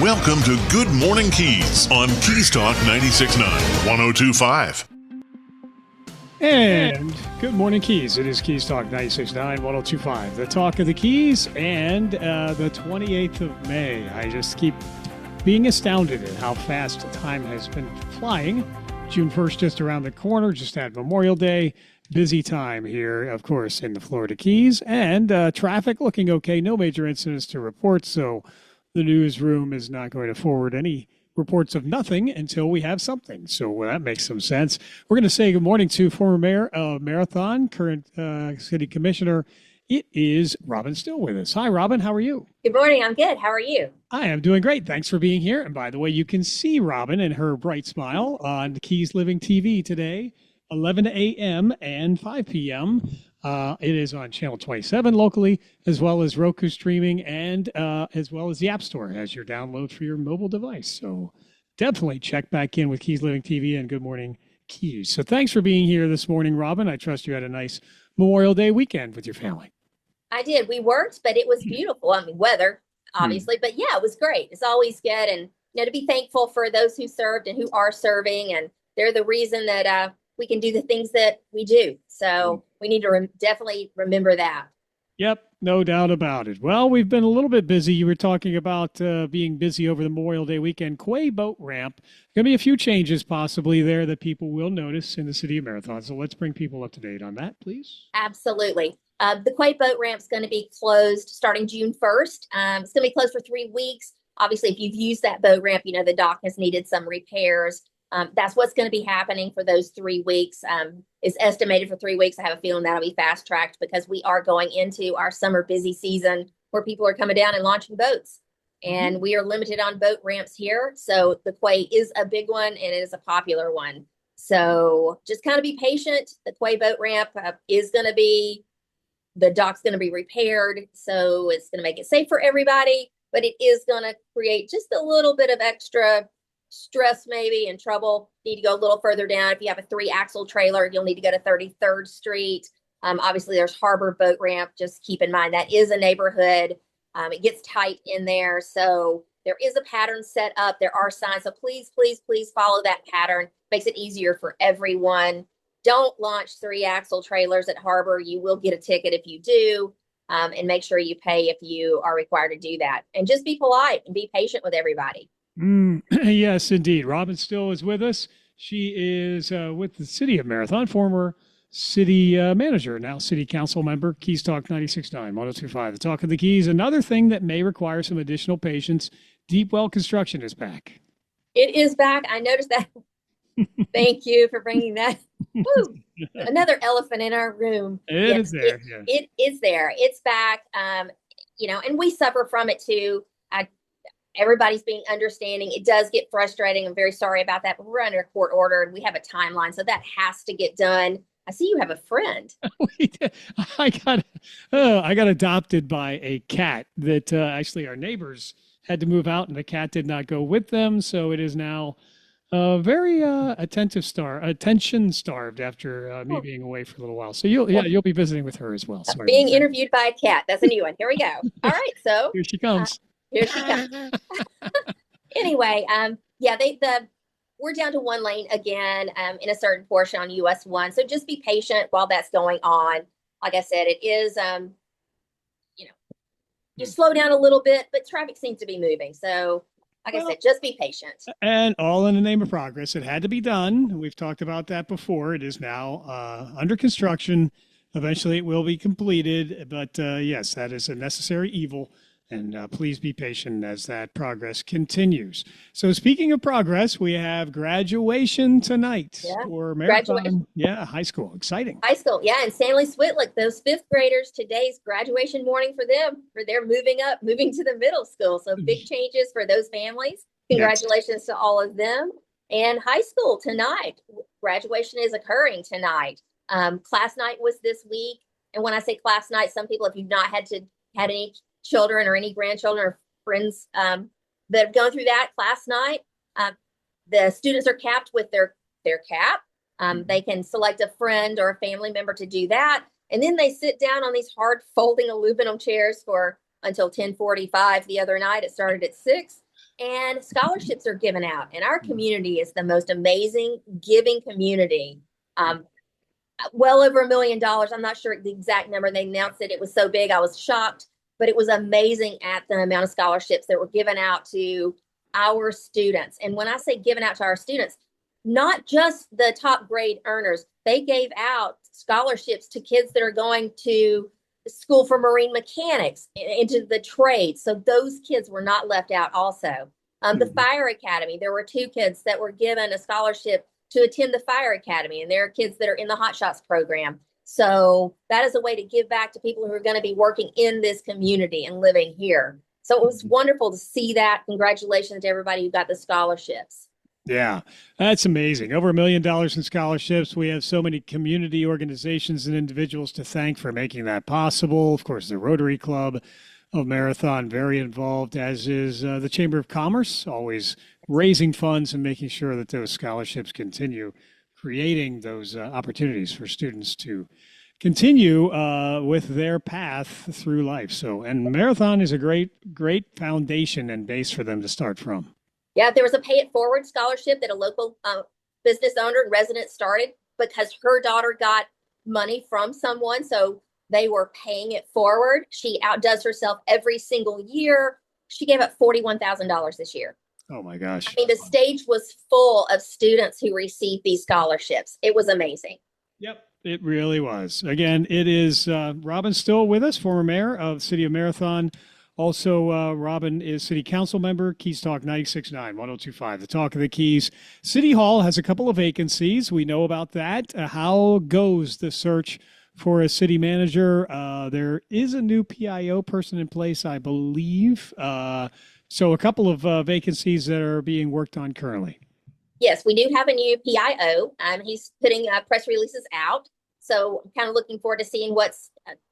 Welcome to Good Morning Keys on Keys Talk 96.9, 102.5. And good morning, Keys. It is Keys Talk 96.9, 102.5. The talk of the Keys and the 28th of May. I just keep being astounded at how fast time has been flying. June 1st just around the corner, just had Memorial Day. Busy time here, of course, in the Florida Keys. And traffic looking okay. No major incidents to report, so the newsroom is not going to forward any reports of nothing until we have something. So that makes some sense. We're going to say good morning to former mayor of Marathon, current city commissioner. It is Robin Still with us. Hi, Robin. How are you? Good morning. I'm good. How are you? I am doing great. Thanks for being here. And by the way, you can see Robin and her bright smile on Keys Living TV today, 11 a.m. and 5 p.m. It is on Channel 27 locally, as well as Roku streaming, and as well as the App Store as your download for your mobile device. So definitely check back in with Keys Living TV and Good Morning Keys. So thanks for being here this morning, Robin. I trust you had a nice Memorial Day weekend with your family. I did. We worked, but it was beautiful. I mean, weather, obviously, but yeah, it was great. It's always good. And, to be thankful for those who served and who are serving. And they're the reason that we can do the things that we do. So we need to definitely remember that. Yep, no doubt about it. Well, we've been a little bit busy. You were talking about being busy over the Memorial Day weekend. Quay Boat Ramp, going to be a few changes possibly there that people will notice in the city of Marathon. So let's bring people up to date on that, please. Absolutely. The Quay Boat Ramp is going to be closed starting June 1st. It's going to be closed for 3 weeks. Obviously, if you've used that boat ramp, the dock has needed some repairs. That's what's going to be happening for those 3 weeks. It's estimated for 3 weeks. I have a feeling that'll be fast tracked because we are going into our summer busy season where people are coming down and launching boats. And we are limited on boat ramps here. So the Quay is a big one and it is a popular one. So just kind of be patient. The Quay Boat Ramp the dock's going to be repaired. So it's going to make it safe for everybody, but it is going to create just a little bit of extra stress maybe and trouble. Need to go a little further down. If you have a 3-axle trailer, you'll need to go to 33rd Street. Obviously there's Harbor Boat Ramp. Just keep in mind that is a neighborhood. It gets tight in there. So there is a pattern set up. There are signs. So please, please, please follow that pattern. Makes it easier for everyone. Don't launch 3-axle trailers at Harbor. You will get a ticket if you do. And make sure you pay if you are required to do that. And just be polite and be patient with everybody. Yes, indeed. Robin Still is with us. She is with the city of Marathon, former city manager, now city council member, Keys Talk 96.9, 102.5. The Talk of the Keys. Another thing that may require some additional patience, Deep Well Construction is back. It is back. I noticed that. Thank you for bringing that. Woo. Another elephant in our room. It is there. It is there. It's back. And we suffer from it too. Everybody's being understanding. It does get frustrating. I'm very sorry about that, but we're under a court order and we have a timeline. So that has to get done. I see you have a friend. I got adopted by a cat that actually our neighbors had to move out and the cat did not go with them. So it is now very attention starved after me being away for a little while. So you'll be visiting with her as well. Sorry being interviewed by a cat. That's a new one. Here we go. All right. So here she comes. Anyway, we're down to 1 lane again in a certain portion on US 1. So just be patient while that's going on. Like I said, it is, you slow down a little bit, but traffic seems to be moving. So like I said, just be patient. And all in the name of progress. It had to be done. We've talked about that before. It is now under construction. Eventually it will be completed. But yes, that is a necessary evil. And please be patient as that progress continues. So speaking of progress, we have graduation tonight for Marathon. High school. Exciting. High school. Yeah. And Stanley Switlick, those 5th graders, today's graduation morning for them, for their moving to the middle school. So big changes for those families. Congratulations to all of them. And high school tonight. Graduation is occurring tonight. Class night was this week. And when I say class night, some people, if you've not had any children or any grandchildren or friends that have gone through that class night, the students are capped with their cap. They can select a friend or a family member to do that. And then they sit down on these hard folding aluminum chairs until 10:45 the other night. It started at 6. and scholarships are given out. And our community is the most amazing giving community. Well over $1 million. I'm not sure the exact number. They announced it was so big, I was shocked, but it was amazing at the amount of scholarships that were given out to our students. And when I say given out to our students, not just the top grade earners, they gave out scholarships to kids that are going to school for marine mechanics, into the trades. So those kids were not left out also. The fire academy, there were 2 kids that were given a scholarship to attend the fire academy, and there are kids that are in the Hot Shots program. So that is a way to give back to people who are going to be working in this community and living here. So it was wonderful to see that. Congratulations to everybody who got the scholarships. Yeah, that's amazing. Over $1 million in scholarships. We have so many community organizations and individuals to thank for making that possible. Of course, the Rotary Club of Marathon, very involved, as is the Chamber of Commerce, always raising funds and making sure that those scholarships continue, creating those opportunities for students to continue with their path through life. So, and Marathon is a great foundation and base for them to start from. Yeah, there was a Pay It Forward scholarship that a local business owner and resident started because her daughter got money from someone. So they were paying it forward. She outdoes herself every single year. She gave up $41,000 this year. Oh my gosh. I mean, the stage was full of students who received these scholarships. It was amazing. Yep, it really was. Again, it is Robin still with us, former mayor of the city of Marathon. Also, Robin is city council member, Keys Talk 96.9, 1025, the talk of the Keys. City Hall has a couple of vacancies. We know about that. How goes the search for a city manager? There is a new PIO person in place, I believe. So a couple of vacancies that are being worked on currently. Yes, we do have a new PIO. He's putting press releases out. So I'm kind of looking forward to seeing what's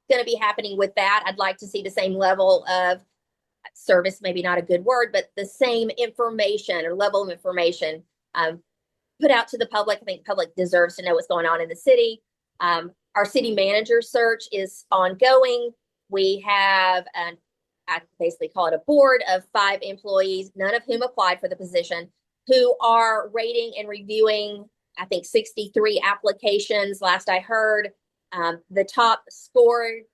going to be happening with that. I'd like to see the same level of service, maybe not a good word, but the same information or level of information put out to the public. I think the public deserves to know what's going on in the city. Our city manager search is ongoing. We have I basically call it a board of 5 employees, none of whom applied for the position, who are rating and reviewing, I think, 63 applications. Last I heard, the top scored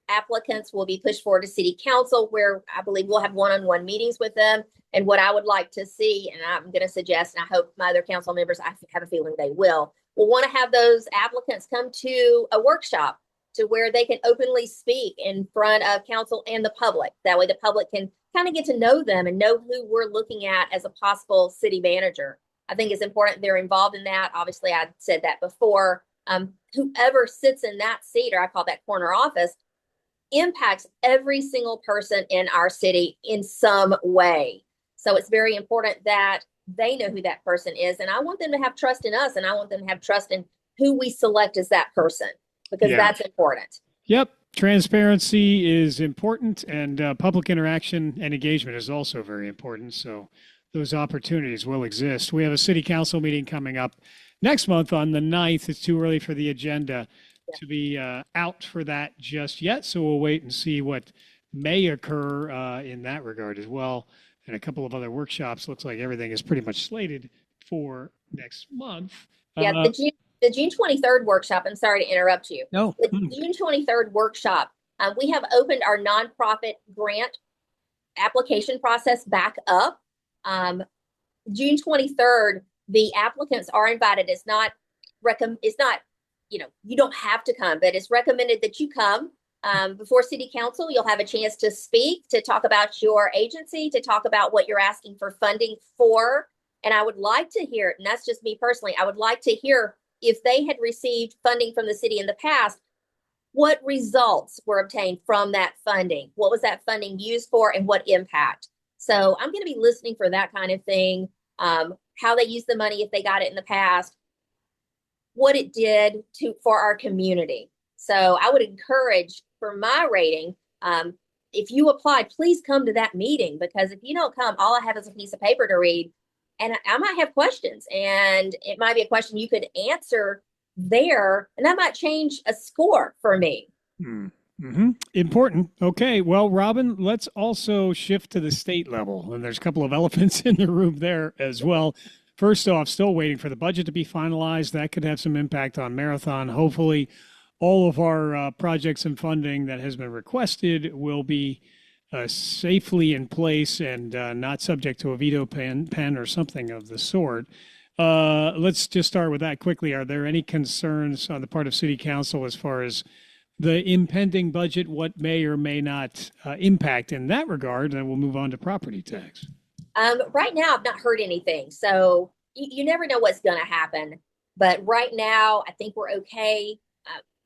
applicants will be pushed forward to city council, where I believe we'll have one-on-one meetings with them. And what I would like to see, and I'm going to suggest, and I hope my other council members, I have a feeling they will want to have those applicants come to a workshop to where they can openly speak in front of council and the public. That way the public can kind of get to know them and know who we're looking at as a possible city manager. I think it's important they're involved in that. Obviously, I said that before. Whoever sits in that seat, or I call that corner office, impacts every single person in our city in some way. So it's very important that they know who that person is. And I want them to have trust in us, and I want them to have trust in who we select as that person, because that's important. Yep. Transparency is important, and public interaction and engagement is also very important. So those opportunities will exist. We have a city council meeting coming up next month on the 9th. It's too early for the agenda to be out for that just yet. So we'll wait and see what may occur in that regard as well. And a couple of other workshops. Looks like everything is pretty much slated for next month. Yeah, the June 23rd workshop, I'm sorry to interrupt you. No. The June 23rd workshop, we have opened our nonprofit grant application process back up. June 23rd, the applicants are invited. It's not, you don't have to come, but it's recommended that you come. Before city council, you'll have a chance to speak, to talk about your agency, to talk about what you're asking for funding for. And I would like to hear, and that's just me personally, I would like to hear if they had received funding from the city in the past, what results were obtained from that funding? What was that funding used for, and what impact? So I'm going to be listening for that kind of thing, how they used the money if they got it in the past, what it did for our community. So I would encourage, for my rating, if you apply, please come to that meeting, because if you don't come, all I have is a piece of paper to read, and I might have questions, and it might be a question you could answer there, and that might change a score for me. Important. Okay. Well, Robin, let's also shift to the state level. And there's a couple of elephants in the room there as well. First off, still waiting for the budget to be finalized. That could have some impact on Marathon. Hopefully, all of our projects and funding that has been requested will be safely in place and not subject to a veto pen or something of the sort. Let's just start with that quickly. Are there any concerns on the part of City Council as far as the impending budget, what may or may not impact in that regard? And we'll move on to property tax. Right now, I've not heard anything. So you never know what's going to happen. But right now, I think we're okay.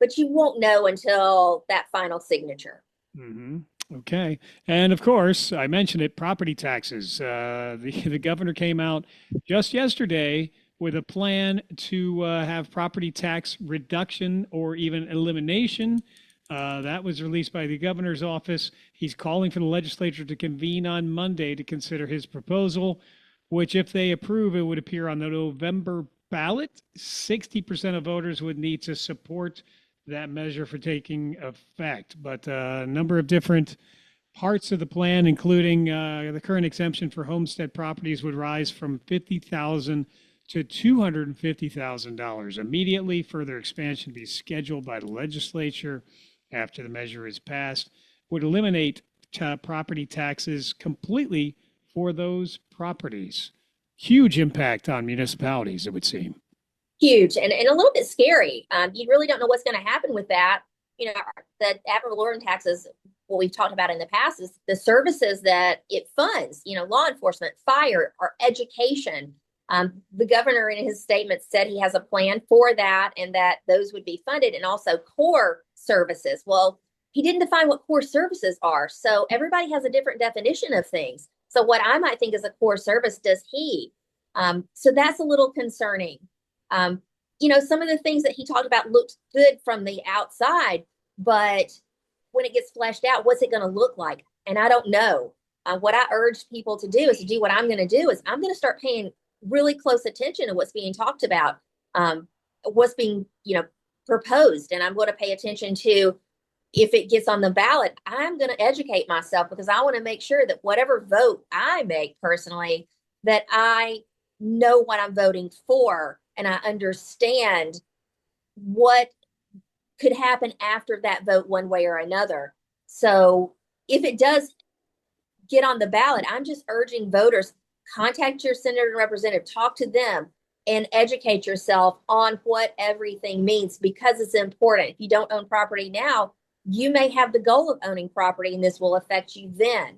But you won't know until that final signature. Mm-hmm. Okay. And of course, I mentioned it, property taxes. The governor came out just yesterday with a plan to have property tax reduction or even elimination. That was released by the governor's office. He's calling for the legislature to convene on Monday to consider his proposal, which, if they approve, it would appear on the November ballot. 60% of voters would need to support that measure for taking effect. But a number of different parts of the plan, including the current exemption for homestead properties, would rise from $50,000 to $250,000 immediately. Further expansion be scheduled by the legislature after the measure is passed. Would eliminate property taxes completely for those properties. Huge impact on municipalities, it would seem. Huge and a little bit scary. You really don't know what's going to happen with that. The ad valorem taxes, what we've talked about in the past, is the services that it funds, law enforcement, fire, or education. The governor in his statement said he has a plan for that and that those would be funded, and also core services. Well, he didn't define what core services are. So everybody has a different definition of things. So what I might think is a core service does he. So that's a little concerning. Some of the things that he talked about looked good from the outside, but when it gets fleshed out, what's it going to look like? And I don't know. What I urge people to do is to do what I'm going to do is I'm going to start paying really close attention to what's being talked about, what's being, proposed. And I'm going to pay attention to, if it gets on the ballot, I'm going to educate myself, because I want to make sure that whatever vote I make personally, that I know what I'm voting for and I understand what could happen after that vote one way or another. So if it does get on the ballot, I'm just urging voters, contact your senator and representative, talk to them, and educate yourself on what everything means, because it's important. If you don't own property now, you may have the goal of owning property, and this will affect you then.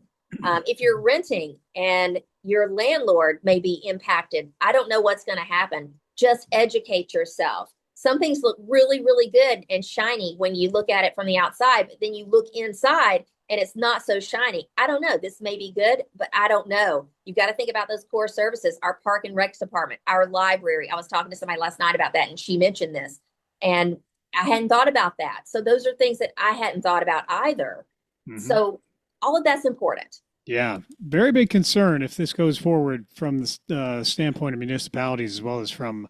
If you're renting and your landlord may be impacted, I don't know what's going to happen. Just educate yourself. Some things look really, really good and shiny when you look at it from the outside, but then you look inside and it's not so shiny. I don't know. This may be good, but I don't know. You've got to think about those core services, our park and rec department, our library. I was talking to somebody last night about that, and she mentioned this, and I hadn't thought about that. So those are things that I hadn't thought about either. Mm-hmm. So all of that's important. Yeah, very big concern if this goes forward from the standpoint of municipalities as well as from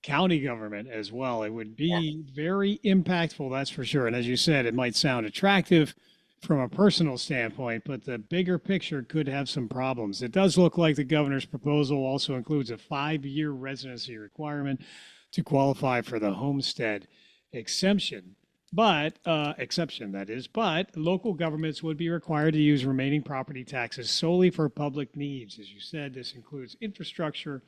county government as well. It would be very impactful, that's for sure. And as you said, it might sound attractive from a personal standpoint, but the bigger picture could have some problems. It does look like the governor's proposal also includes a 5-year residency requirement to qualify for the homestead exemption. Exception, that is, but local governments would be required to use remaining property taxes solely for public needs. As you said, this includes infrastructure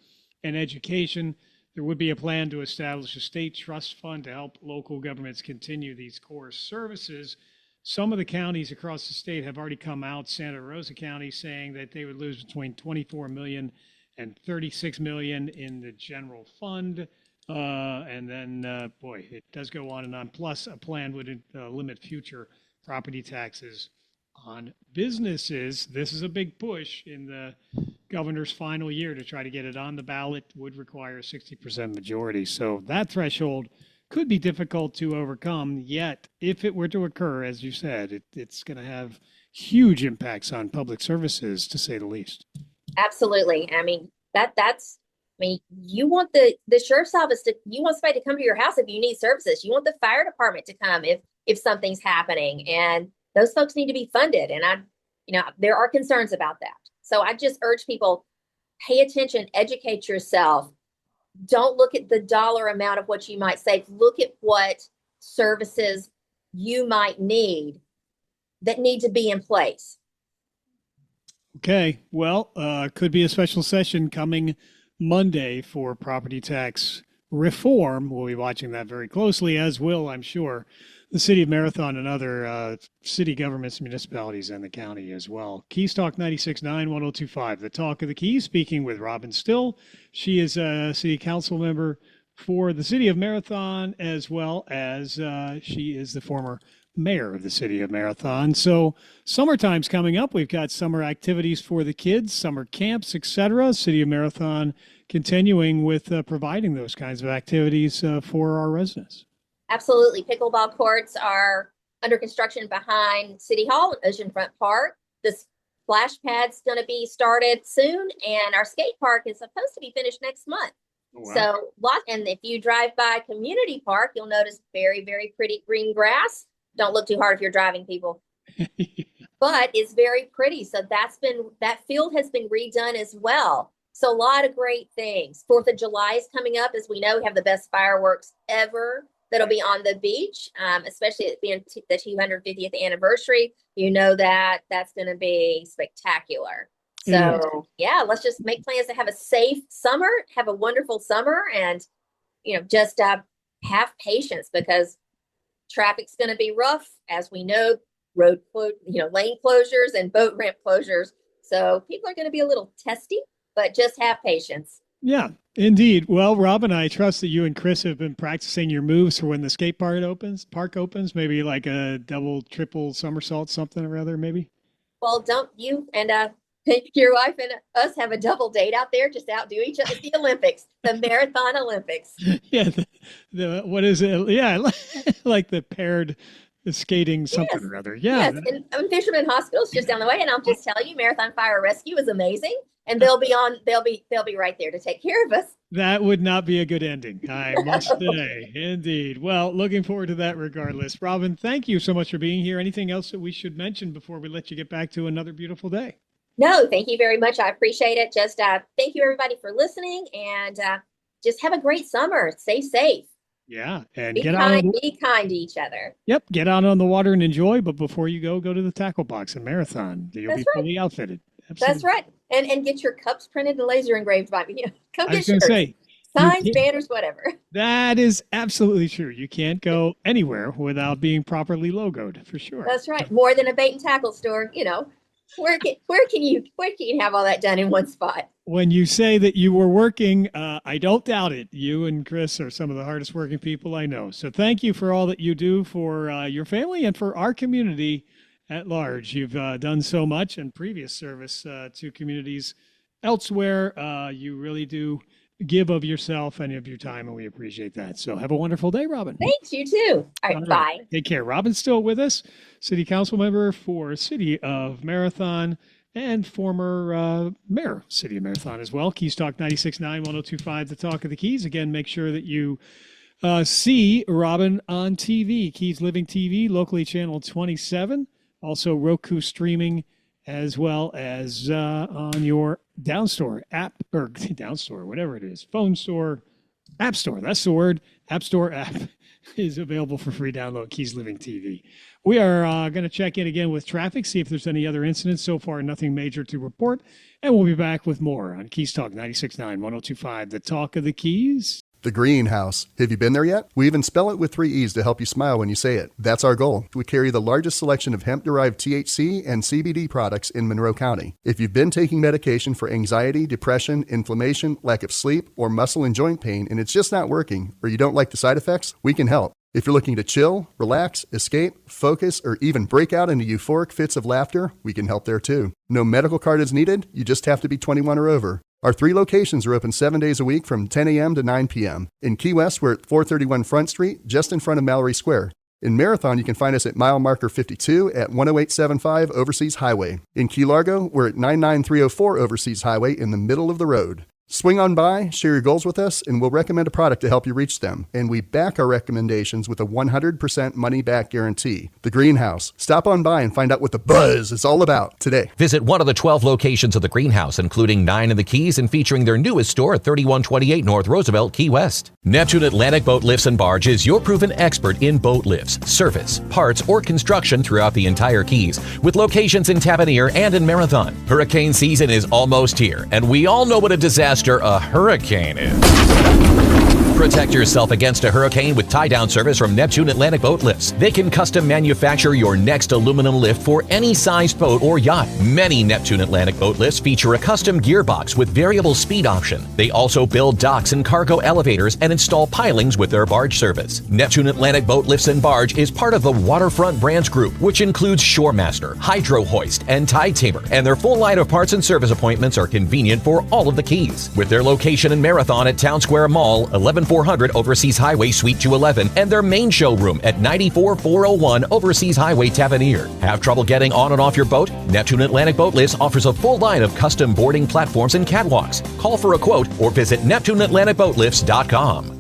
and education. There would be a plan to establish a state trust fund to help local governments continue these core services. Some of the counties across the state have already come out, Santa Rosa County, saying that they would lose between $24 million and $36 million in the general fund. And then, it does go on and on. Plus, a plan would limit future property taxes on businesses. This is a big push in the governor's final year to try to get it on the ballot, would require a 60% majority. So that threshold could be difficult to overcome. Yet, if it were to occur, as you said, it's going to have huge impacts on public services, to say the least. Absolutely. I mean, you want the sheriff's office you want somebody to come to your house if you need services. You want the fire department to come. If if something's happening, and those folks need to be funded. And there are concerns about that. So I just urge people, pay attention, educate yourself. Don't look at the dollar amount of what you might save. Look at what services you might need that need to be in place. Okay. Well, could be a special session coming Monday for property tax reform. We'll be watching that very closely, as will, I'm sure, the city of Marathon and other city governments, municipalities, and the county as well. Keys Talk 96.9, 1025, the talk of the Keys, speaking with Robin Still. She is a city council member for the city of Marathon, as well as she is the former mayor of the city of Marathon. So summertime's coming up. We've got summer activities for the kids, summer camps, etc. City of Marathon continuing with providing those kinds of activities for our residents. Absolutely. Pickleball courts are under construction behind City Hall and Oceanfront Park. The splash pad's going to be started soon, and our skate park is supposed to be finished next month. Oh, wow. So, and if you drive by Community Park, you'll notice very, very pretty green grass. Don't look too hard if you're driving, people. But it's very pretty. So that field has been redone as well. So a lot of great things. 4th of July is coming up. As we know, we have the best fireworks ever that'll be on the beach, especially it being the 250th anniversary. You know that's going to be spectacular. So yeah, let's just make plans to have a safe summer, have a wonderful summer, and just have patience, because traffic's going to be rough, as we know. Lane closures and boat ramp closures. So people are going to be a little testy, but just have patience. Yeah, indeed. Well, Robin, I trust that you and Chris have been practicing your moves for when the skate park opens, maybe like a double, triple somersault, something or other, maybe. Well, don't you and your wife and us have a double date out there, just outdo each other? It's the Olympics, the Marathon Olympics. Yeah. The what is it? Yeah. Like the paired skating something or other. Yeah. Yes. And Fisherman Hospital's just down the way. And I'll just tell you, Marathon Fire Rescue is amazing. And they'll be right there to take care of us. That would not be a good ending, I must say. Indeed. Well, looking forward to that regardless. Robin, thank you so much for being here. Anything else that we should mention before we let you get back to another beautiful day? No, thank you very much. I appreciate it. Just thank you, everybody, for listening, and just have a great summer. Stay safe. Yeah. And be kind to each other. Yep. Get out on the water and enjoy. But before you go to the tackle box and Marathon. You'll be fully outfitted. Absolutely. That's right. And get your cups printed and laser engraved by me. Come get yours. Signs, banners, whatever. That is absolutely true. You can't go anywhere without being properly logoed, for sure. That's right. More than a bait and tackle store, Where can you have all that done in one spot? When you say that you were working, I don't doubt it. You and Chris are some of the hardest working people I know. So thank you for all that you do for your family and for our community at large. You've done so much in previous service to communities elsewhere. You really do give of yourself and of your time, and we appreciate that. So have a wonderful day, Robin. Thanks, you too. All right, bye. Take care. Robin's still with us, city council member for City of Marathon and former mayor, City of Marathon as well. Keys Talk 96.9, 1025, the talk of the Keys. Again, make sure that you see Robin on TV, Keys Living TV, locally channel 27, also Roku streaming, as well as on your Downstore app, or Downstore, whatever it is, phone store, app store, that's the word, App Store app is available for free download, Keys Living TV. We are going to check in again with traffic, see if there's any other incidents. So far, nothing major to report, and we'll be back with more on Keys Talk 96.9, 1025, the talk of the Keys. The Greenhouse. Have you been there yet? We even spell it with 3 E's to help you smile when you say it. That's our goal. We carry the largest selection of hemp-derived THC and CBD products in Monroe County. If you've been taking medication for anxiety, depression, inflammation, lack of sleep, or muscle and joint pain, and it's just not working, or you don't like the side effects, we can help. If you're looking to chill, relax, escape, focus, or even break out into euphoric fits of laughter, we can help there too. No medical card is needed. You just have to be 21 or over. Our 3 locations are open 7 days a week from 10 a.m. to 9 p.m. In Key West, we're at 431 Front Street, just in front of Mallory Square. In Marathon, you can find us at mile marker 52 at 10875 Overseas Highway. In Key Largo, we're at 99304 Overseas Highway in the middle of the road. Swing on by, share your goals with us, and we'll recommend a product to help you reach them. And we back our recommendations with a 100% money-back guarantee. The Greenhouse. Stop on by and find out what the buzz is all about today. Visit one of the 12 locations of the Greenhouse, including 9 in the Keys and featuring their newest store at 3128 North Roosevelt, Key West. Neptune Atlantic Boat Lifts and Barge is your proven expert in boat lifts, service, parts, or construction throughout the entire Keys, with locations in Tavernier and in Marathon. Hurricane season is almost here, and we all know what a disaster a hurricane is. Protect yourself against a hurricane with tie-down service from Neptune Atlantic Boat Lifts. They can custom manufacture your next aluminum lift for any size boat or yacht. Many Neptune Atlantic Boat Lifts feature a custom gearbox with variable speed option. They also build docks and cargo elevators and install pilings with their barge service. Neptune Atlantic Boat Lifts and Barge is part of the Waterfront Brands Group, which includes Shoremaster, Hydro Hoist, and Tide Tamer, and their full line of parts and service appointments are convenient for all of the Keys. With their location in Marathon at Town Square Mall, 11400 Overseas Highway Suite 211, and their main showroom at 94401 Overseas Highway Tavernier. Have trouble getting on and off your boat? Neptune Atlantic Boat Lifts offers a full line of custom boarding platforms and catwalks. Call for a quote or visit NeptuneAtlanticBoatLifts.com.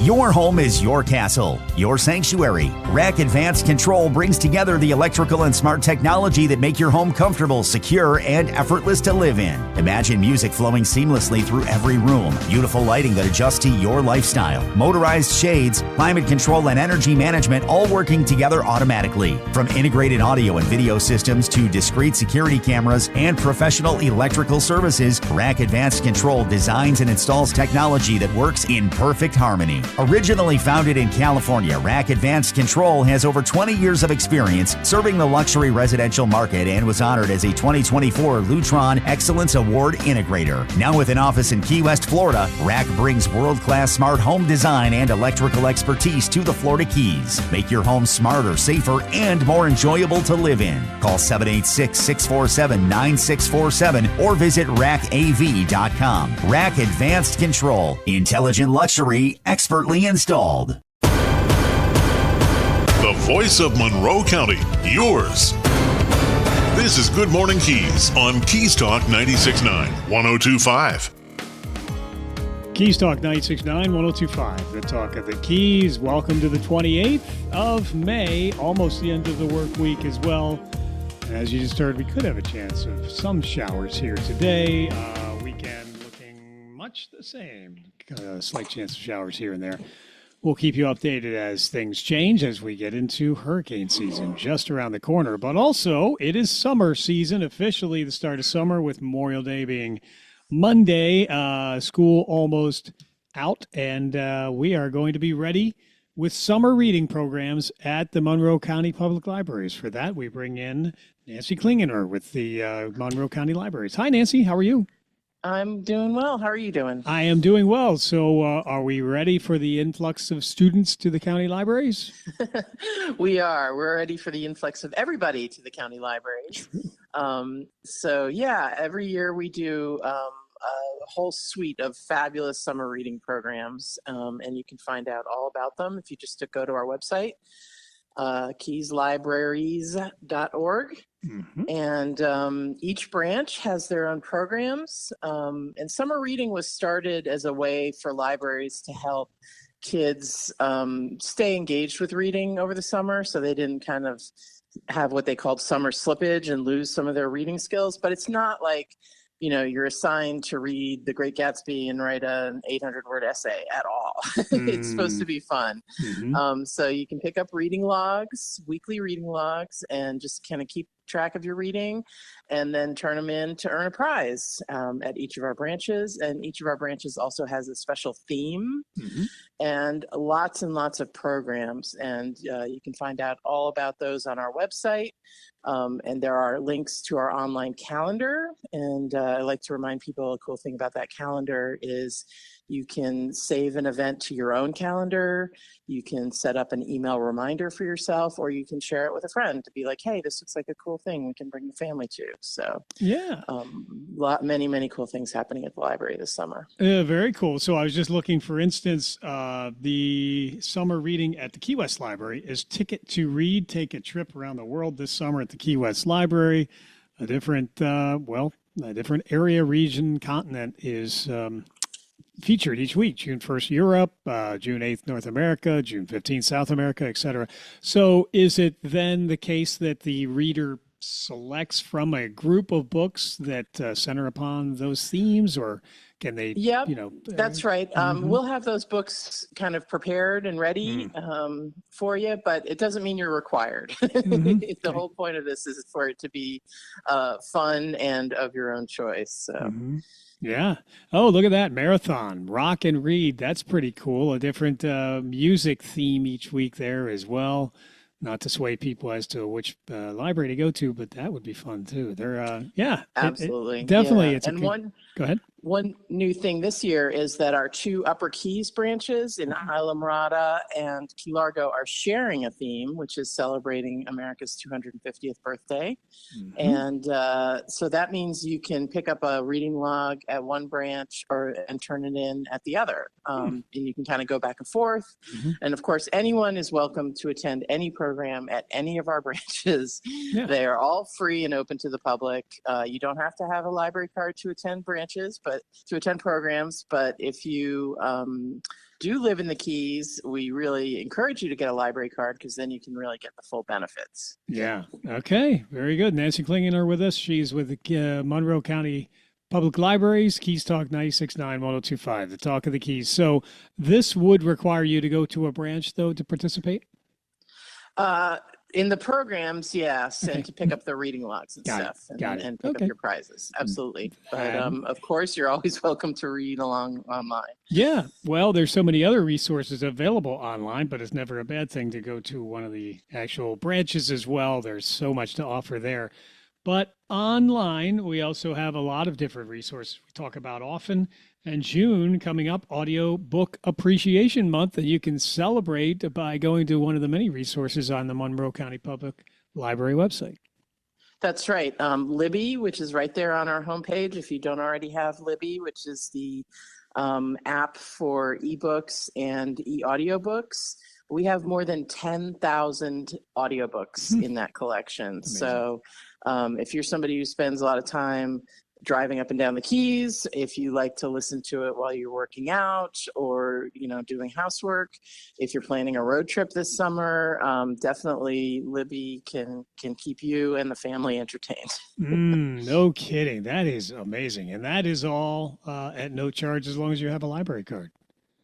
Your home is your castle, your sanctuary. Rack Advanced Control brings together the electrical and smart technology that make your home comfortable, secure, and effortless to live in. Imagine music flowing seamlessly through every room, beautiful lighting that adjusts to your lifestyle, motorized shades, climate control, and energy management all working together automatically. From integrated audio and video systems to discrete security cameras and professional electrical services, Rack Advanced Control designs and installs technology that works in perfect harmony. Originally founded in California, Rack Advanced Control has over 20 years of experience serving the luxury residential market and was honored as a 2024 Lutron Excellence Award Integrator. Now with an office in Key West, Florida, Rack brings world-class smart home design and electrical expertise to the Florida Keys. Make your home smarter, safer, and more enjoyable to live in. Call 786-647-9647 or visit rackav.com. Rack Advanced Control. Intelligent luxury, expertly installed. The voice of Monroe County, yours. This is Good Morning Keys on Keys Talk 96.9, 102.5. Keys Talk 96.9, 102.5, the talk of the Keys. Welcome to the 28th of May, almost the end of the work week as well. And as you just heard, we could have a chance of some showers here today. Weekend looking much the same. Slight chance of showers here and there. We'll keep you updated as things change as we get into hurricane season just around the corner. But also, it is summer season, officially the start of summer, with Memorial Day being Monday. School almost out, and we are going to be ready with summer reading programs at the Monroe County Public Libraries. For that, we bring in Nancy Klingener with the Monroe County Libraries. Hi, Nancy. How are you? I'm doing well. How are you doing? I am doing well. So are we ready for the influx of students to the county libraries? We are. We're ready for the influx of everybody to the county libraries. So yeah, every year we do a whole suite of fabulous summer reading programs, and you can find out all about them if you just go to our website, keyslibraries.org. Mm-hmm. And each branch has their own programs. And summer reading was started as a way for libraries to help kids stay engaged with reading over the summer, so they didn't kind of have what they called summer slippage and lose some of their reading skills. But it's not like, you know, you're assigned to read The Great Gatsby and write an 800-word essay at all. It's supposed to be fun. Mm-hmm. So you can pick up reading logs, weekly reading logs, and just kind of keep track of your reading and then turn them in to earn a prize at each of our branches. And each of our branches also has a special theme. Mm-hmm. And lots of programs. And you can find out all about those on our website. And there are links to our online calendar. And I like to remind people a cool thing about that calendar is you can save an event to your own calendar. You can set up an email reminder for yourself, or you can share it with a friend to be like, hey, this looks like a cool thing we can bring the family to. So yeah, many cool things happening at the library this summer. Very cool. So I was just looking, for instance, the summer reading at the Key West Library is Ticket to Read, Take a Trip Around the World this summer at the Key West Library. A different, a different area, region, continent is featured each week. June 1st, Europe, June 8th, North America, June 15th, South America, etc. So is it then the case that the reader selects from a group of books that center upon those themes, or can they, Yep, that's right. mhm. We'll have those books kind of prepared and ready for you, but it doesn't mean you're required. Mhm. The Okay. whole point of this is for it to be fun and of your own choice. So. Mhm. Yeah. Oh, look at that marathon, rock and read. That's pretty cool. A different music theme each week there as well. Not to sway people as to which library to go to, but that would be fun too. They're Absolutely. definitely. Yeah. It's a And good, go ahead. one new thing this year is that our two Upper Keys branches in Islamorada and Key Largo are sharing a theme, which is celebrating America's 250th birthday. Mhm. And so that means you can pick up a reading log at one branch and turn it in at the other. And you can kind of go back and forth. Mhm. And of course, anyone is welcome to attend any program at any of our branches. Yeah. They are all free and open to the public. You don't have to have a library card to attend branches, but to attend programs. But if you do live in the Keys, we really encourage you to get a library card because then you can really get the full benefits. Yeah. Okay. Very good. Nancy Klingen are with us. She's with the Monroe County Public Libraries, Keys Talk 96.9, 1025, the Talk of the Keys. So this would require you to go to a branch, though, to participate? In the programs, yes, Okay. and to pick up the reading logs and Got it. stuff, Got it. and pick Okay. up your prizes. Absolutely. But Um, of course, you're always welcome to read along online. Yeah. Well, there's so many other resources available online, but it's never a bad thing to go to one of the actual branches as well. There's so much to offer there. But online, we also have a lot of different resources we talk about often. And June coming up, Audio Book Appreciation Month, that you can celebrate by going to one of the many resources on the Monroe County Public Library website. That's right. Libby, which is right there on our homepage. If you don't already have Libby, which is the app for ebooks and e-audiobooks, we have more than 10,000 audiobooks in that collection. Amazing. So if you're somebody who spends a lot of time driving up and down the Keys, if you like to listen to it while you're working out or, doing housework, if you're planning a road trip this summer, definitely Libby can keep you and the family entertained. No kidding. That is amazing. And that is all at no charge as long as you have a library card.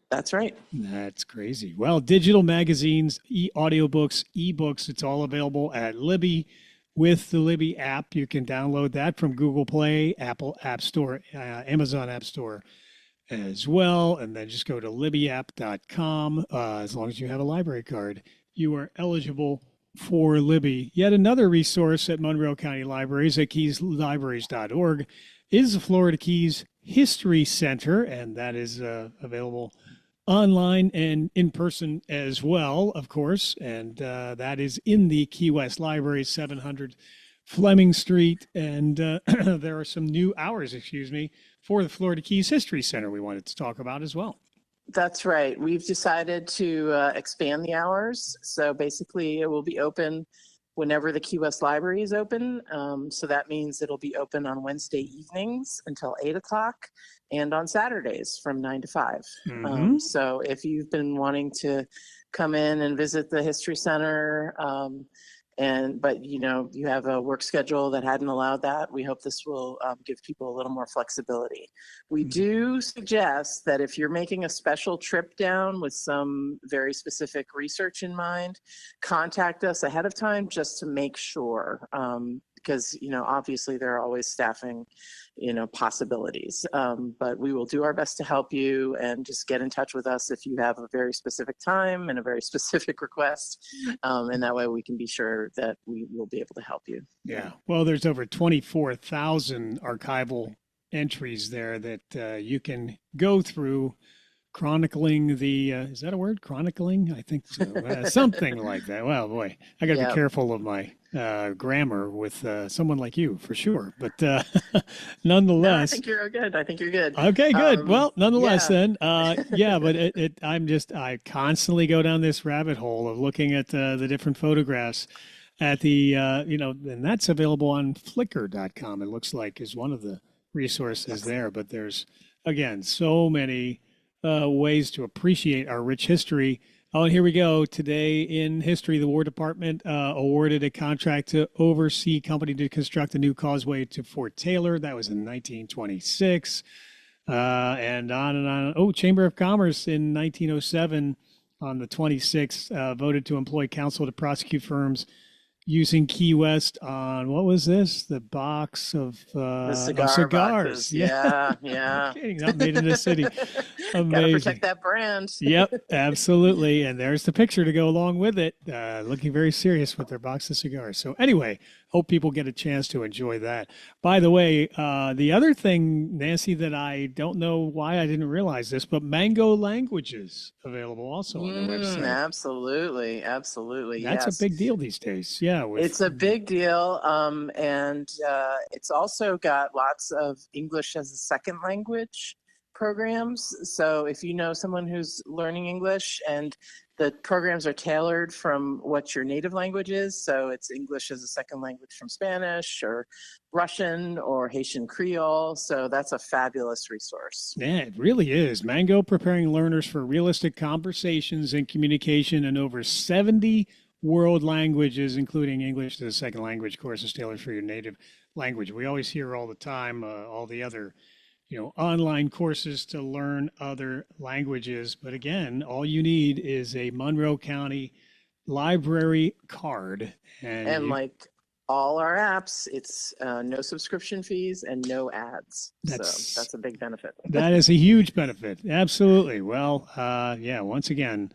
That's right. That's crazy. Well, digital magazines, audiobooks, ebooks, it's all available at Libby. With the Libby app, you can download that from Google Play, Apple App Store, Amazon App Store as well. And then just go to libbyapp.com. As long as you have a library card, you are eligible for Libby. Yet another resource at Monroe County Libraries at keyslibraries.org is the Florida Keys History Center, and that is available online and in person as well, of course. And that is in the Key West Library, 700 Fleming Street. And there are some new hours, for the Florida Keys History Center we wanted to talk about as well. That's right. We've decided to expand the hours. So basically, it will be open whenever the Key West Library is open. So that means it'll be open on Wednesday evenings until 8 o'clock and on Saturdays from 9 to 5. Mhm. So if you've been wanting to come in and visit the History Center, but you have a work schedule that hadn't allowed that, we hope this will give people a little more flexibility. We do suggest that if you're making a special trip down with some very specific research in mind, contact us ahead of time just to make sure, because obviously there are always staffing possibilities, but we will do our best to help you, and just get in touch with us if you have a very specific time and a very specific request, and that way we can be sure that we will be able to help you. Yeah. Well, there's over 24,000 archival entries there that you can go through, chronicling the, is that a word? Chronicling? I think so. Something like that. Well, boy, I got to be careful of my grammar with someone like you, for sure. But nonetheless. No, I think you're good. Okay, good. Well, nonetheless, yeah. then, but I constantly go down this rabbit hole of looking at the different photographs at the, and that's available on flickr.com. It looks like is one of the resources there, but there's, again, so many ways to appreciate our rich history. Oh, and here we go. Today in history, the War Department awarded a contract to oversee company to construct a new causeway to Fort Taylor. That was in 1926. And on and on. Oh, Chamber of Commerce in 1907 on the 26th voted to employ counsel to prosecute firms using Key West on, what was this? The box of The cigar cigars. boxes. Yeah. Okay, not made in the city. Gotta Amazing. protect that brand. Yep, absolutely. And there's the picture to go along with it, looking very serious with their box of cigars. So anyway, hope people get a chance to enjoy that. By the way, the other thing, Nancy, that I don't know why I didn't realize this, but Mango Languages available also on the website. Absolutely. That's yes. a big deal these days. Yeah. It's a big deal. And it's also got lots of English as a second language programs. So if you know someone who's learning English, and the programs are tailored from what your native language is. So it's English as a second language from Spanish or Russian or Haitian Creole. So that's a fabulous resource. Yeah, it really is. Mango preparing learners for realistic conversations and communication in over 70 world languages, including English as a second language courses tailored for your native language. We always hear all the time all the other online courses to learn other languages. But again, all you need is a Monroe County library card. And like all our apps, it's no subscription fees and no ads. So that's a big benefit. That is a huge benefit. Absolutely. Well, once again,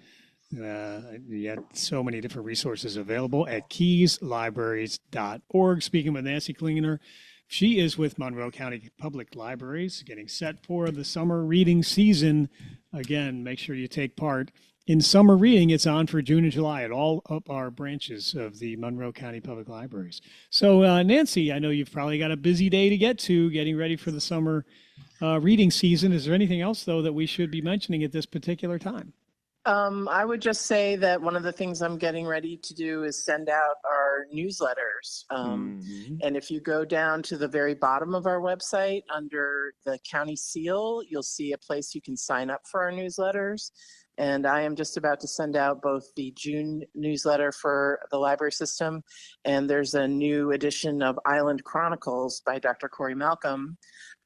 you have so many different resources available at keyslibraries.org. Speaking with Nancy Klingener, she is with Monroe County Public Libraries, getting set for the summer reading season. Again, make sure you take part in summer reading. It's on for June and July at all of our branches of the Monroe County Public Libraries. So, Nancy, I know you've probably got a busy day to get to, getting ready for the summer reading season. Is there anything else, though, that we should be mentioning at this particular time? I would just say that one of the things I'm getting ready to do is send out our newsletters. And if you go down to the very bottom of our website under the county seal, you'll see a place you can sign up for our newsletters. And I am just about to send out both the June newsletter for the library system, and there's a new edition of Island Chronicles by Dr. Corey Malcolm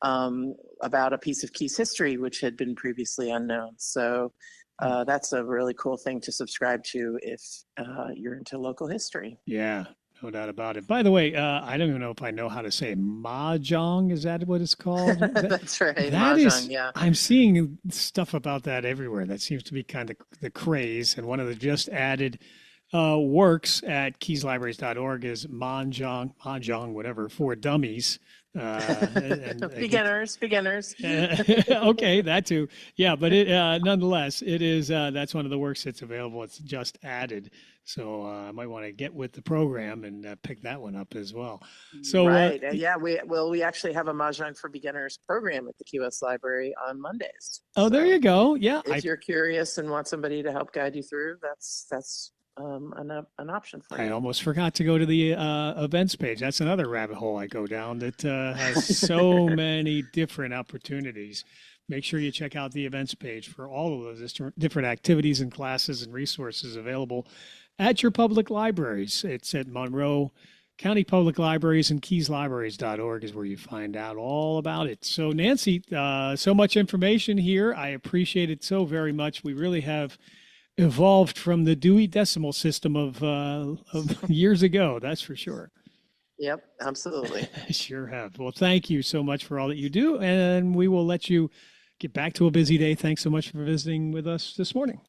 about a piece of Keys history, which had been previously unknown. So that's a really cool thing to subscribe to if you're into local history. Yeah, no doubt about it. By the way, I don't even know if I know how to say mahjong. Is that what it's called? That's right. That Mahjong, is, yeah. I'm seeing stuff about that everywhere. That seems to be kind of the craze. And one of the just added works at keyslibraries.org is mahjong, whatever, for dummies. Beginners. Okay, that too. Yeah, but it nonetheless, it is that's one of the works that's available. It's just added, so I might want to get with the program and pick that one up as well. So right, we actually have a Mahjong for Beginners program at the Key West Library on Mondays. Oh, there you go. Yeah, if you're curious and want somebody to help guide you through, that's an option for you. I almost forgot to go to the events page. That's another rabbit hole I go down that has so many different opportunities. Make sure you check out the events page for all of those different activities and classes and resources available at your public libraries. It's at Monroe County Public Libraries, and keyslibraries.org is where you find out all about it. So, Nancy, so much information here. I appreciate it so very much. We really have evolved from the Dewey Decimal System of years ago, that's for sure. Yep, absolutely. Sure have. Well, thank you so much for all that you do, and we will let you get back to a busy day. Thanks so much for visiting with us this morning.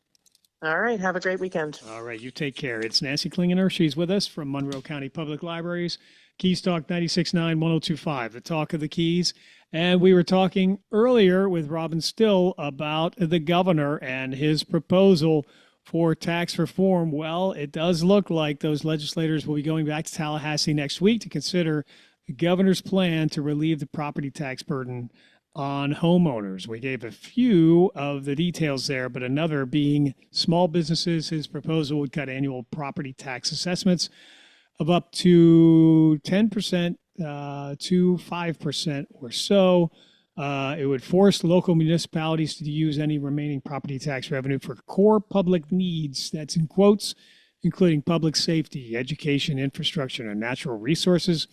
All right, have a great weekend. All right, you take care. It's Nancy Klingener. She's with us from Monroe County Public Libraries. Keys Talk 96.9, 102.5, the talk of the Keys. And we were talking earlier with Robin Still about the governor and his proposal for tax reform. Well, it does look like those legislators will be going back to Tallahassee next week to consider the governor's plan to relieve the property tax burden on homeowners. We gave a few of the details there, but another being small businesses. His proposal would cut annual property tax assessments of up to 10% to 5% or so. It would force local municipalities to use any remaining property tax revenue for core public needs, that's in quotes, including public safety, education, infrastructure, and natural resources.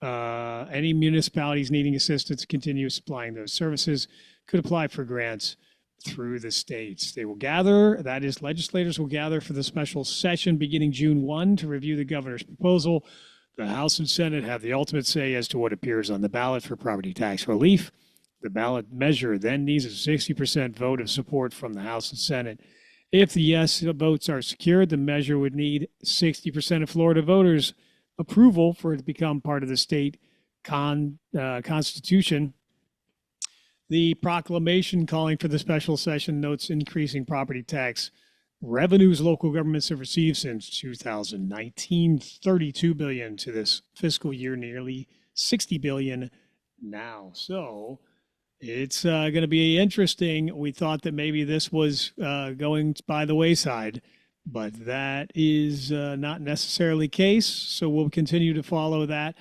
Any municipalities needing assistance to continue supplying those services could apply for grants through the states. They will gather, that is, legislators will gather for the special session beginning June 1 to review the governor's proposal. The House and Senate have the ultimate say as to what appears on the ballot for property tax relief. The ballot measure then needs a 60% vote of support from the House and Senate. If the yes votes are secured, the measure would need 60% of Florida voters' approval for it to become part of the state constitution. The proclamation calling for the special session notes increasing property tax revenues local governments have received since 2019, $32 billion to this fiscal year, nearly $60 billion now. So it's going to be interesting. We thought that maybe this was going by the wayside, but that is not necessarily the case. So we'll continue to follow that.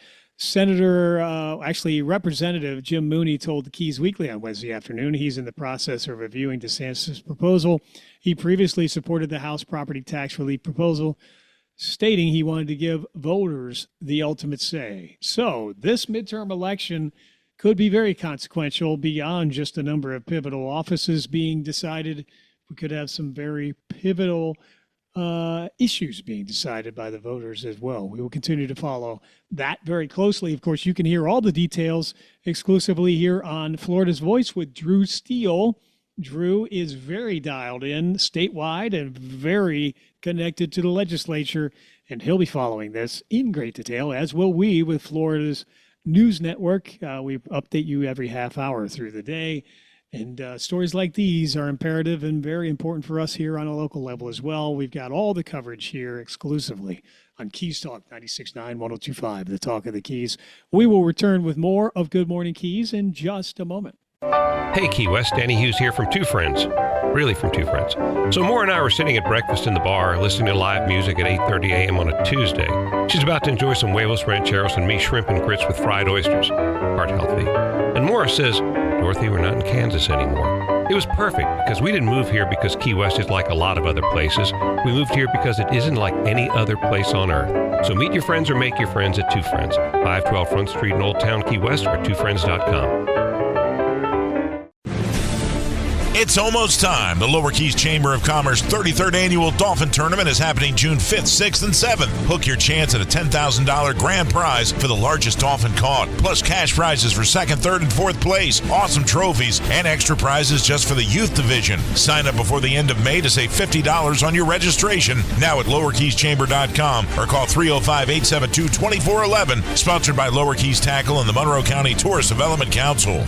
Representative Jim Mooney told the Keys Weekly on Wednesday afternoon he's in the process of reviewing DeSantis' proposal. He previously supported the House property tax relief proposal, stating he wanted to give voters the ultimate say. So this midterm election could be very consequential beyond just a number of pivotal offices being decided. We could have some very pivotal issues being decided by the voters as well. We will continue to follow that very closely. Of course, you can hear all the details exclusively here on Florida's Voice with Drew Steele. Drew is very dialed in statewide and very connected to the legislature, and he'll be following this in great detail, as will we with Florida's News Network. We update you every half hour through the day. And stories like these are imperative and very important for us here on a local level as well. We've got all the coverage here exclusively on Keys Talk 96.9, 102.5, the Talk of the Keys. We will return with more of Good Morning Keys in just a moment. Hey, Key West, Danny Hughes here from Two Friends. Really from Two Friends. So Maura and I were sitting at breakfast in the bar listening to live music at 8:30 a.m. on a Tuesday. She's about to enjoy some huevos rancheros and me shrimp and grits with fried oysters. Heart healthy. And Maura says, Dorothy, we're not in Kansas anymore. It was perfect because we didn't move here because Key West is like a lot of other places. We moved here because it isn't like any other place on earth. So meet your friends or make your friends at Two Friends, 512 Front Street in Old Town, Key West, or twofriends.com. It's almost time. The Lower Keys Chamber of Commerce 33rd Annual Dolphin Tournament is happening June 5th, 6th, and 7th. Hook your chance at a $10,000 grand prize for the largest dolphin caught, plus cash prizes for 2nd, 3rd, and 4th place, awesome trophies, and extra prizes just for the youth division. Sign up before the end of May to save $50 on your registration. Now at lowerkeyschamber.com or call 305-872-2411. Sponsored by Lower Keys Tackle and the Monroe County Tourist Development Council.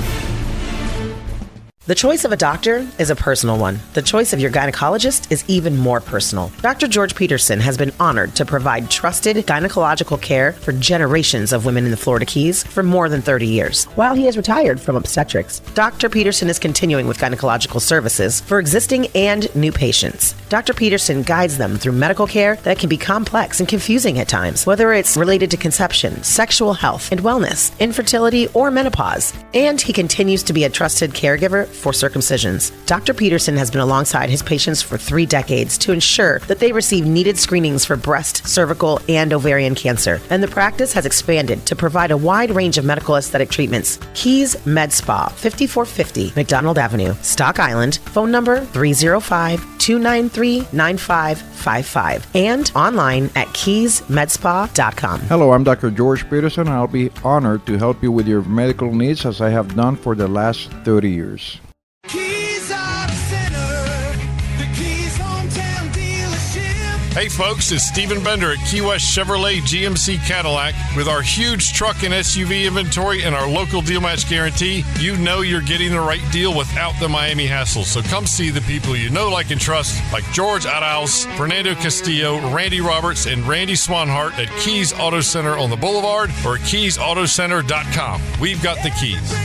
The choice of a doctor is a personal one. The choice of your gynecologist is even more personal. Dr. George Peterson has been honored to provide trusted gynecological care for generations of women in the Florida Keys for more than 30 years. While he has retired from obstetrics, Dr. Peterson is continuing with gynecological services for existing and new patients. Dr. Peterson guides them through medical care that can be complex and confusing at times, whether it's related to conception, sexual health and wellness, infertility, or menopause. And he continues to be a trusted caregiver for circumcisions. Dr. Peterson has been alongside his patients for 3 decades to ensure that they receive needed screenings for breast, cervical, and ovarian cancer. And the practice has expanded to provide a wide range of medical aesthetic treatments. Keys Med Spa, 5450 McDonald Avenue, Stock Island. Phone number 305-293-9555. And online at keysmedspa.com. Hello, I'm Dr. George Peterson. I'll be honored to help you with your medical needs as I have done for the last 30 years. Keys Auto Center, the Keys hometown dealership. Hey folks, it's Stephen Bender at Key West Chevrolet GMC Cadillac. With our huge truck and SUV inventory and our local deal match guarantee, you know you're getting the right deal without the Miami hassle. So come see the people you know, like, and trust, like George Arauz, Fernando Castillo, Randy Roberts, and Randy Swanhart at Keys Auto Center on the Boulevard or keysautocenter.com. We've got the keys.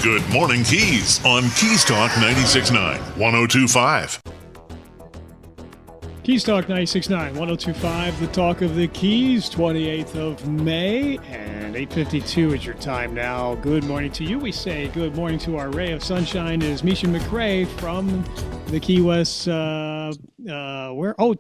Good Morning Keys on Keys Talk 96.9, 102.5. Keys Talk 96.9, 102.5, the talk of the Keys, 28th of May, and 8:52 is your time now. Good morning to you. We say good morning to our ray of sunshine is Misha McRae from the Key West,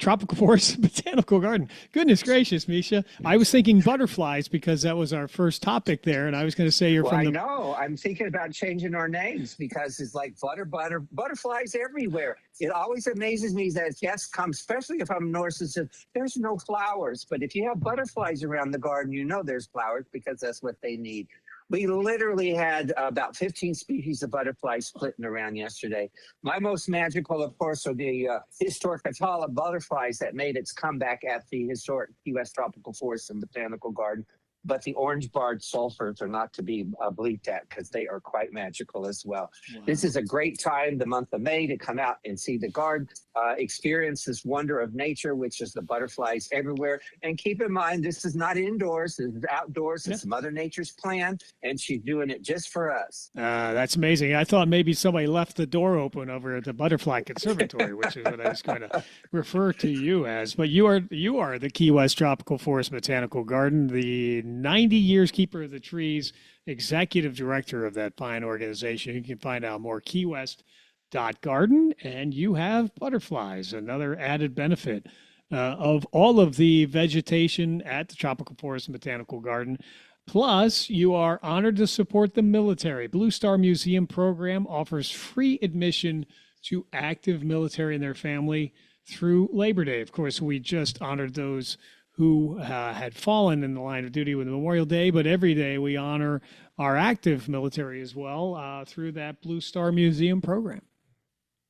Tropical Forest Botanical Garden. Goodness gracious, Misha. I was thinking butterflies because that was our first topic there, and I was going to say you're from the... I know. I'm thinking about changing our names because it's like butterflies everywhere. It always amazes me that guests come, especially if I'm north, and says, there's no flowers. But if you have butterflies around the garden, you know there's flowers because that's what they need. We literally had about 15 species of butterflies flitting around yesterday. My most magical, of course, are the historic Atala butterflies that made its comeback at the historic Key West Tropical Forest and Botanical Garden. But the orange-barred sulfurs are not to be bleeped at because they are quite magical as well. Wow. This is a great time, the month of May, to come out and see the garden, experience this wonder of nature, which is the butterflies everywhere. And keep in mind, this is not indoors, this is outdoors. It's Mother Nature's plan, and she's doing it just for us. That's amazing. I thought maybe somebody left the door open over at the Butterfly Conservatory, which is what I was going to refer to you as. But you are the Key West Tropical Forest Botanical Garden, the 90 years keeper of the trees, executive director of that fine organization. You can find out more keywest.garden, and you have butterflies, another added benefit of all of the vegetation at the Tropical Forest and Botanical Garden. Plus, you are honored to support the military. Blue Star Museum program offers free admission to active military and their family through Labor Day. Of course, we just honored those who had fallen in the line of duty with Memorial Day, but every day we honor our active military as well through that Blue Star Museum program.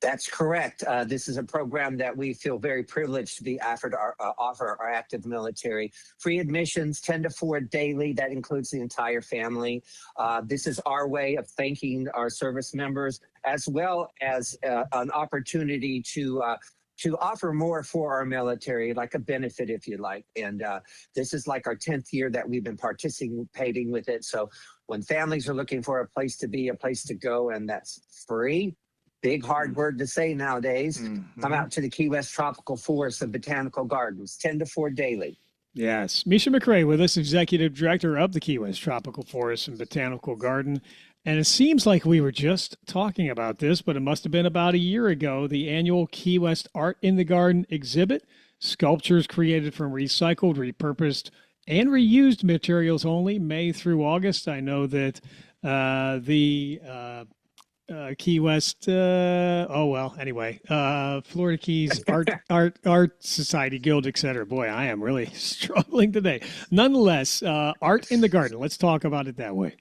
That's correct. This is a program that we feel very privileged to be offer our active military. Free admissions, 10 to 4 daily. That includes the entire family. This is our way of thanking our service members, as well as an opportunity to offer more for our military, like a benefit, if you like. And this is like our 10th year that we've been participating with it. So when families are looking for a place to be, a place to go, and that's free, big hard word to say nowadays, come out to the Key West Tropical Forest and Botanical Gardens, 10 to 4 daily. Yes. Misha McRae with us, executive director of the Key West Tropical Forest and Botanical Garden. And it seems like we were just talking about this, but it must have been about a year ago, the annual Key West Art in the Garden exhibit, sculptures created from recycled, repurposed, and reused materials only, May through August. I know that the Key West, Florida Keys Art Society Guild, etc. Boy, I am really struggling today. Nonetheless, Art in the Garden, let's talk about it that way.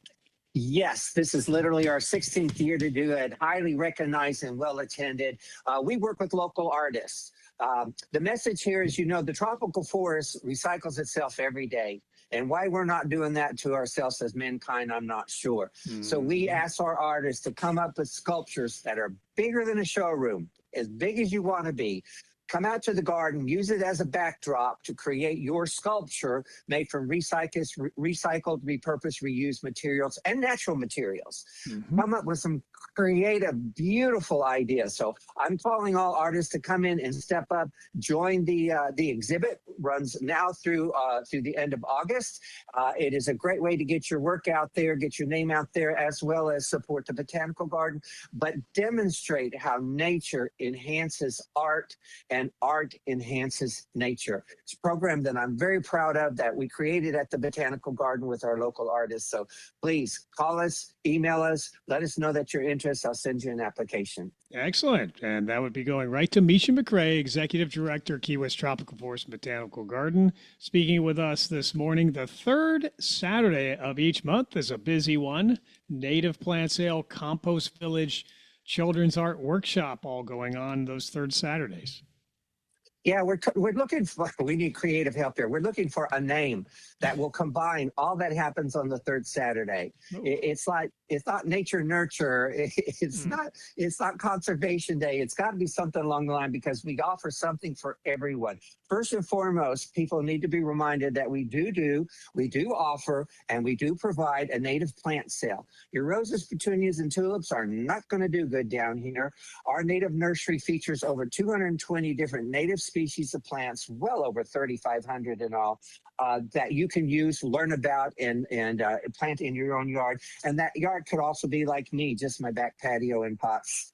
Yes, this is literally our 16th year to do it. Highly recognized and well attended. We work with local artists. The message here is, the tropical forest recycles itself every day. And why we're not doing that to ourselves as mankind, I'm not sure. So we ask our artists to come up with sculptures that are bigger than a showroom, as big as you want to be. Come out to the garden, use it as a backdrop to create your sculpture made from recycled, repurposed, reused materials and natural materials. Come up with some creative, beautiful ideas. So I'm calling all artists to come in and step up, join the exhibit. Runs now through the end of August. It is a great way to get your work out there, get your name out there, as well as support the Botanical Garden, but demonstrate how nature enhances art and art enhances nature. It's a program that I'm very proud of that we created at the Botanical Garden with our local artists. So please call us, email us, let us know that you're interested. I'll send you an application. Excellent. And that would be going right to Misha McRae, Executive Director, Key West Tropical Forest and Botanical Garden, speaking with us this morning. The third Saturday of each month is a busy one. Native plant sale, compost village, children's art workshop, all going on those third Saturdays. Yeah, we're looking for, we need creative help here. We're looking for a name that will combine all that happens on the third Saturday. It's not nature nurture. It's not conservation day. It's got to be something along the line because we offer something for everyone. First and foremost, people need to be reminded that we do offer and we do provide a native plant sale. Your roses, petunias, and tulips are not going to do good down here. Our native nursery features over 220 different native species of plants, well over 3,500 in all, that you can use, learn about, and plant in your own yard. And that yard could also be like me, just my back patio and pots.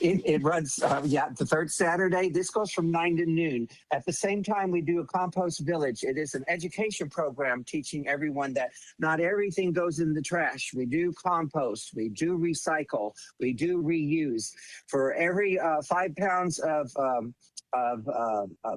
It runs, the third Saturday. This goes from 9 to noon. At the same time, we do a compost village. It is an education program teaching everyone that not everything goes in the trash. We do compost, we do recycle, we do reuse. For every 5 pounds of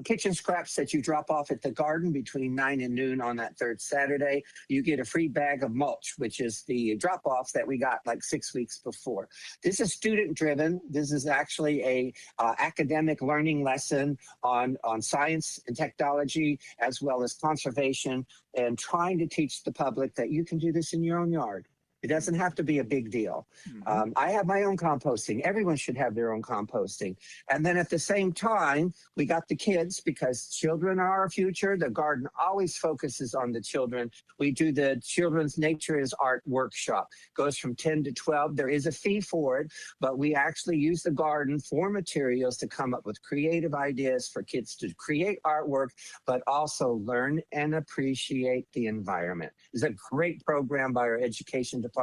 kitchen scraps that you drop off at the garden between 9 and noon on that third Saturday, you get a free bag of mulch, which is the drop-off that we got like 6 weeks before. This is student-driven. This is actually a academic learning lesson on science and technology, as well as conservation, and trying to teach the public that you can do this in your own yard. It doesn't have to be a big deal. I have my own composting. Everyone should have their own composting. And then at the same time, we got the kids, because children are our future. The garden always focuses on the children. We do the Children's Nature is Art workshop. Goes from 10 to 12. There is a fee for it, but we actually use the garden for materials to come up with creative ideas for kids to create artwork, but also learn and appreciate the environment. It's a great program by our education department,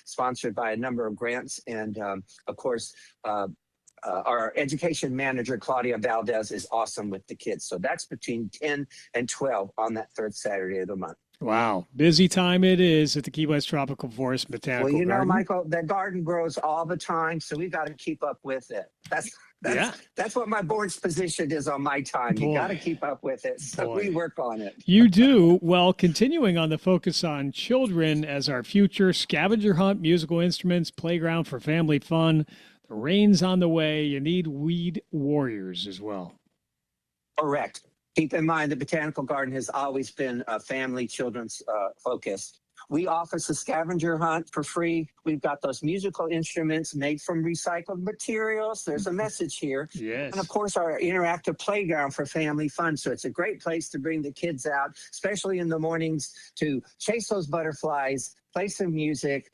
sponsored by a number of grants. And of course, our education manager, Claudia Valdez, is awesome with the kids. So that's between 10 and 12 on that third Saturday of the month. Wow. Busy time it is at the Key West Tropical Forest Botanical Well, you know, Garden. Michael, that garden grows all the time, so we got to keep up with it. That's what my board's position is on my time. You got to keep up with it. So we work on it. You do. Well, continuing on the focus on children as our future, scavenger hunt, musical instruments, playground for family fun. The rain's on the way. You need weed warriors as well. Correct. Keep in mind, the Botanical Garden has always been a family children's focus. We offer a scavenger hunt for free. We've got those musical instruments made from recycled materials. There's a message here. Yes. And of course, our interactive playground for family fun. So it's a great place to bring the kids out, especially in the mornings, to chase those butterflies, play some music,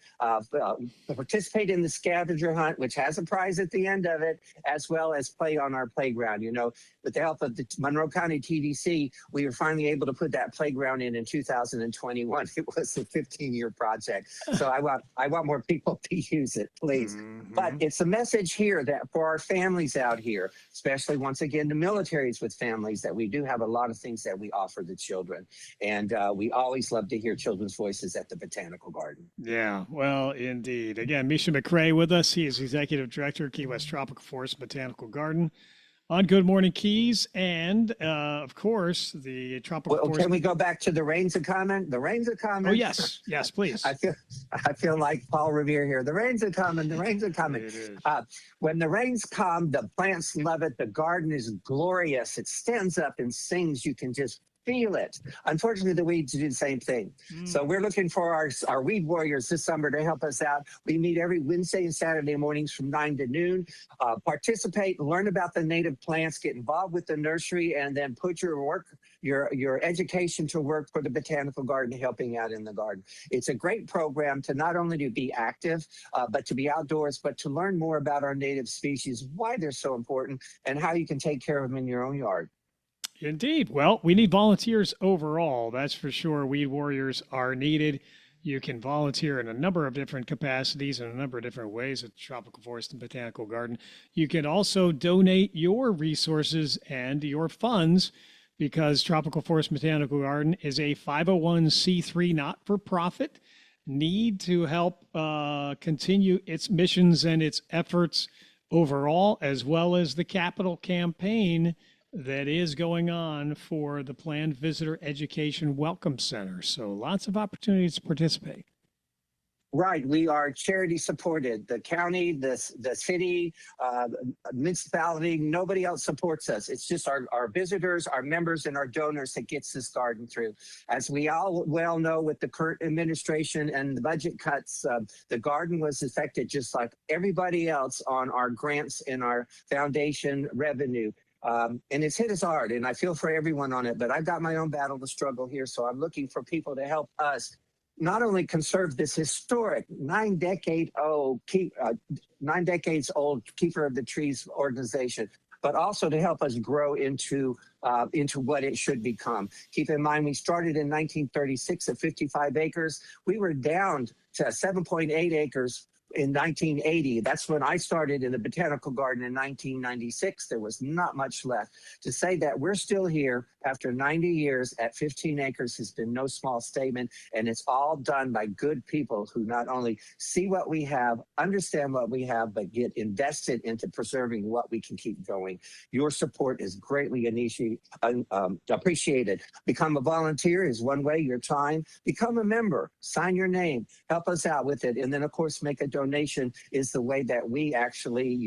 participate in the scavenger hunt, which has a prize at the end of it, as well as play on our playground. You know, with the help of the Monroe County TDC, we were finally able to put that playground in 2021. It was a 15-year project. So I want more people to use it, please. But it's a message here that for our families out here, especially once again, the militaries with families, that we do have a lot of things that we offer the children. And we always love to hear children's voices at the Botanical Garden. Yeah, well, indeed. Again, Misha McRae with us. He is Executive Director, Key West Tropical Forest Botanical Garden. On Good Morning Keys, and of course, the Tropical Forest. Can we go back to the rains are coming? The rains are coming. Oh, yes. Yes, please. I feel like Paul Revere here. The rains are coming. The rains are coming. It is. When the rains come, the plants love it. The garden is glorious. It stands up and sings. You can just feel it. Unfortunately, the weeds do the same thing. So we're looking for our weed warriors this summer to help us out. We meet every Wednesday and Saturday mornings from 9 to noon. Participate, learn about the native plants, get involved with the nursery, and then put your education to work for the Botanical Garden, helping out in the garden. It's a great program to not only to be active, but to be outdoors, but to learn more about our native species, why they're so important, and how you can take care of them in your own yard. Indeed. Well, we need volunteers overall. That's for sure. Weed warriors are needed. You can volunteer in a number of different capacities in a number of different ways at the Tropical Forest and Botanical Garden. You can also donate your resources and your funds, because Tropical Forest Botanical Garden is a 501c3 not-for-profit, need to help continue its missions and its efforts overall, as well as the capital campaign that is going on for the planned Visitor Education Welcome Center. So lots of opportunities to participate. Right. We are charity supported. The county, the city, municipality, nobody else supports us. It's just our visitors, our members, and our donors that gets this garden through. As we all well know, with the current administration and the budget cuts, the garden was affected just like everybody else on our grants and our foundation revenue. And it's hit us hard, and I feel for everyone on it, but I've got my own battle to struggle here. So I'm looking for people to help us not only conserve this historic 9 decades old Keeper of the Trees organization, but also to help us grow into what it should become. Keep in mind, we started in 1936 at 55 acres. We were down to 7.8 acres in 1980. That's when I started in the botanical garden in 1996. There was not much left. To say that we're still here after 90 years at 15 acres has been no small statement, and it's all done by good people who not only see what we have, understand what we have, but get invested into preserving what we can keep going. Your support is greatly appreciated. Become a volunteer is one way, your time. Become a member, sign your name, help us out with it, and then of course make a donation is the way that we actually,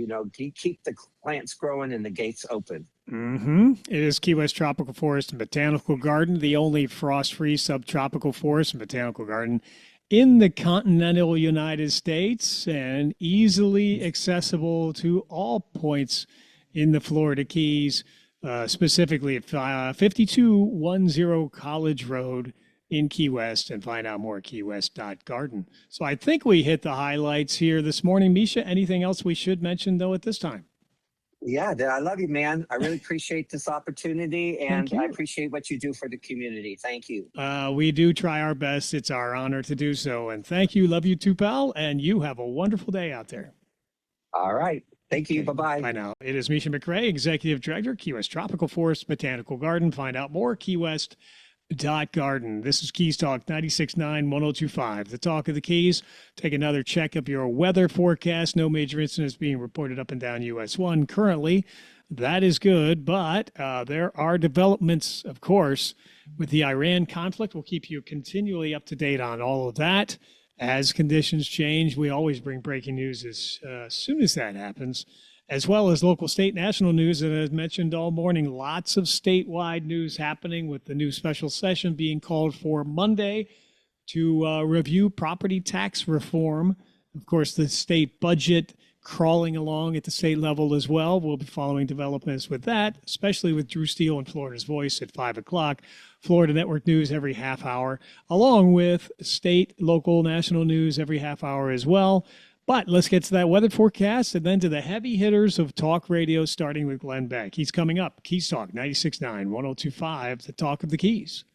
keep the plants growing and the gates open. It is Key West Tropical Forest and Botanical Garden, the only frost-free subtropical forest and botanical garden in the continental United States and easily accessible to all points in the Florida Keys, specifically at 5210 College Road in Key West, and find out more at keywest.garden. So I think we hit the highlights here this morning. Misha, anything else we should mention, though, at this time? Yeah, I love you, man. I really appreciate this opportunity, and I appreciate what you do for the community. Thank you. We do try our best. It's our honor to do so. And thank you. Love you too, pal. And you have a wonderful day out there. All right. Thank you. Bye-bye. Bye now. It is Misha McRae, Executive Director, Key West Tropical Forest Botanical Garden. Find out more, keywest.garden. This is Keys Talk 96.9 1025. The talk of the Keys. Take another check of your weather forecast. No major incidents being reported up and down US 1 currently. That is good, but there are developments, of course, with the Iran conflict. We'll keep you continually up to date on all of that. As conditions change, we always bring breaking news as soon as that happens, as well as local, state, national news. And as mentioned all morning, lots of statewide news happening with the new special session being called for Monday to review property tax reform. Of course, the state budget crawling along at the state level as well. We'll be following developments with that, especially with Drew Steele and Florida's Voice at 5 o'clock. Florida Network News every half hour, along with state, local, national news every half hour as well. But let's get to that weather forecast and then to the heavy hitters of talk radio, starting with Glenn Beck. He's coming up. Keys Talk 96.9, 1025, the talk of the Keys.